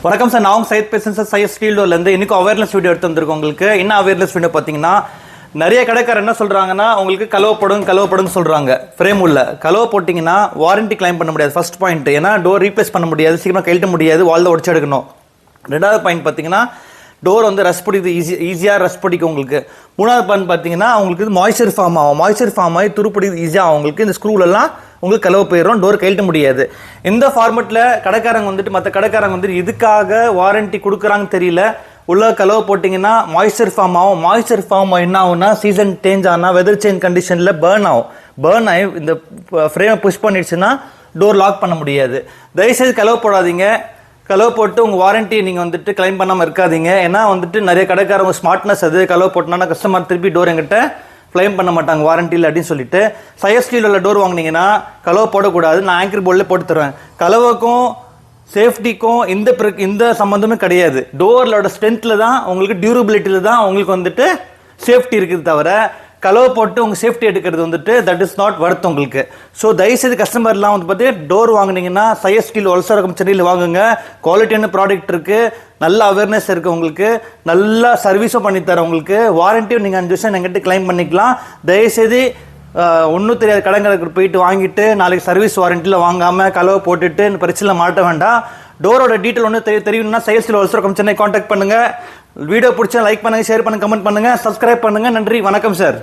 வணக்கம் சார், நான் சையத் பேசுகிறேன் சார். சையத் ஸ்டீல் டோர்லேருந்து இன்னைக்கு அவேர்னஸ் வீடியோ எடுத்து வந்திருக்கோம். உங்களுக்கு என்ன அவேர்னஸ் வீடியோ பார்த்தீங்கன்னா, நிறைய கடைக்காரர் என்ன சொல்கிறாங்கன்னா, உங்களுக்கு கலவப்படும் சொல்கிறாங்க. ஃப்ரேம் உள்ள கலவை போட்டிங்கன்னா வாரண்டி கிளைம் பண்ண முடியாது. ஃபர்ஸ்ட் பாயிண்ட், ஏன்னா டோர் ரீப்ளேஸ் பண்ண முடியாது, சீக்கிரம் கழட்ட முடியாது, வால்தான் உடச்சு எடுக்கணும். ரெண்டாவது பாயிண்ட் பார்த்தீங்கன்னா, டோர் வந்து ரஷ் பிடிக்குது, ஈஸியாக ரஷ் பிடிக்கும் உங்களுக்கு. மூணாவது பாயிண்ட் பார்த்தீங்கன்னா, உங்களுக்கு மாய்ச்சர் ஃபார்ம் ஆகி துருப்பிடிக்குது ஈஸியாக அவங்களுக்கு. இந்த ஸ்க்ரூலெல்லாம் உங்களுக்கு கலவை போயிடும், டோர் கழட்ட முடியாது. இந்த ஃபார்மெட்டில் கடைக்காரங்க வந்துட்டு மற்ற கடைக்காரங்க வந்துட்டு இதுக்காக வாரண்டி கொடுக்குறாங்கன்னு தெரியல. உள்ள கலவை போட்டிங்கன்னா மாய்ச்சர் ஃபார்ம் என்ன ஆகும்னா, சீசன் சேஞ்ச் ஆனால் வெதர் சேஞ்ச் கண்டிஷனில் பேர்ன் ஆகி இந்த ஃப்ரேமை புஷ் பண்ணிடுச்சுன்னா டோர் லாக் பண்ண முடியாது. தயவுசெய்து கலவை போடாதீங்க. கலவை போட்டு உங்கள் வாரண்ட்டி நீங்கள் வந்துட்டு கிளைம் பண்ணாமல் இருக்காதீங்க. ஏன்னா வந்துட்டு நிறைய கடைக்காரங்க ஸ்மார்ட்னஸ் அது கலவை போட்டோன்னா கஸ்டமர் திருப்பி டோர் எங்கிட்ட கிளைம் பண்ண மாட்டாங்க வாரண்டியில் அப்படின்னு சொல்லிட்டு. சையத் ஸ்டீல் உள்ள டோர் வாங்கினீங்கன்னா கலவை போடக்கூடாது. நான் ஆங்கர் போர்டில் போட்டு தருவேன். கலவைக்கும் சேஃப்டிக்கும் இந்த சம்மந்தமே கிடையாது. டோரோட ஸ்ட்ரென்த்தில் தான் உங்களுக்கு, டியூரபிலிட்டியில் தான் உங்களுக்கு வந்துட்டு சேஃப்டி இருக்குது. தவிர கலவை போட்டு உங்கள் சேஃப்டி எடுக்கிறது வந்துட்டு தட் இஸ் நாட் வர்த் உங்களுக்கு. ஸோ தயவுசெய்து கஸ்டமர்லாம் வந்து பார்த்து டோர் வாங்கினீங்கன்னா சையத் ஸ்டீல் வல்சரகம் சென்னையில் வாங்குங்க. குவாலிட்டியான ப்ராடக்ட் இருக்குது, நல்ல அவேர்னஸ் இருக்குது உங்களுக்கு, நல்லா சர்வீஸும் பண்ணித்தரேன் உங்களுக்கு. வாரண்டியும் நீங்கள் 5 வருஷம் எங்கிட்ட கிளைம் பண்ணிக்கலாம். தயவுசெய்து ஒன்றும் தெரியாத கடைங்களுக்கு போயிட்டு வாங்கிட்டு நாளைக்கு சர்வீஸ் வாரண்டியில் வாங்காமல் கலவை போட்டுட்டு பிரச்சனை மாட்ட வேண்டாம். டோரோட டீட்டெயில் ஒன்று தெரியணும்னா சையத் ஸ்டீல் வல்சரகம் சென்னை கான்டாக்ட் பண்ணுங்கள். வீடியோ பிடிச்சா லைக் பண்ணுங்கள், ஷேர் பண்ணுங்கள், கமெண்ட் பண்ணுங்கள், சப்ஸ்கிரைப் பண்ணுங்கள். நன்றி, வணக்கம் சார்.